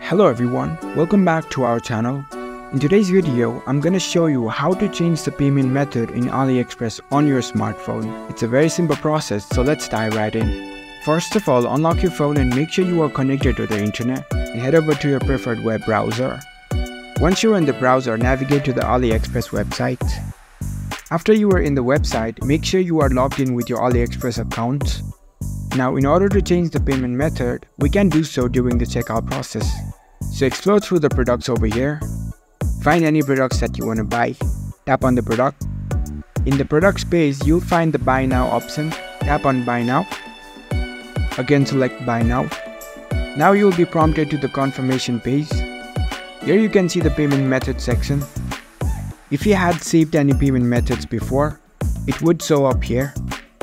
Hello everyone, welcome back to our channel. In today's video, I'm gonna show you how to change the payment method in AliExpress on your smartphone. It's a very simple process, so let's dive right in. First of all, unlock your phone and make sure you are connected to the internet and head over to your preferred web browser. Once you're in the browser, navigate to the AliExpress website. After you are in the website, make sure you are logged in with your AliExpress account. Now, in order to change the payment method, we can do so during the checkout process. So explore through the products over here. Find any products that you want to buy. Tap on the product. In the products page, you'll find the buy now option. Tap on buy now. Again, select buy now. Now you'll be prompted to the confirmation page. Here you can see the payment method section. If you had saved any payment methods before, it would show up here.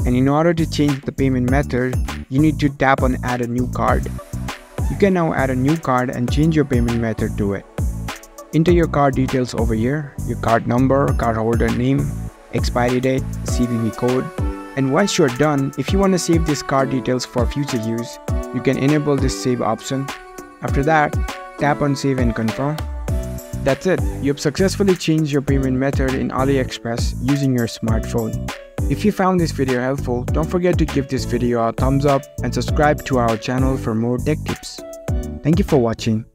And in order to change the payment method, you need to tap on add a new card. You can now add a new card and change your payment method to it. Enter your card details over here, your card number, cardholder name, expiry date, CVV code. And once you're done, if you want to save these card details for future use, you can enable this save option. After that, tap on save and confirm. That's it, you've successfully changed your payment method in AliExpress using your smartphone. If you found this video helpful, don't forget to give this video a thumbs up and subscribe to our channel for more tech tips. Thank you for watching.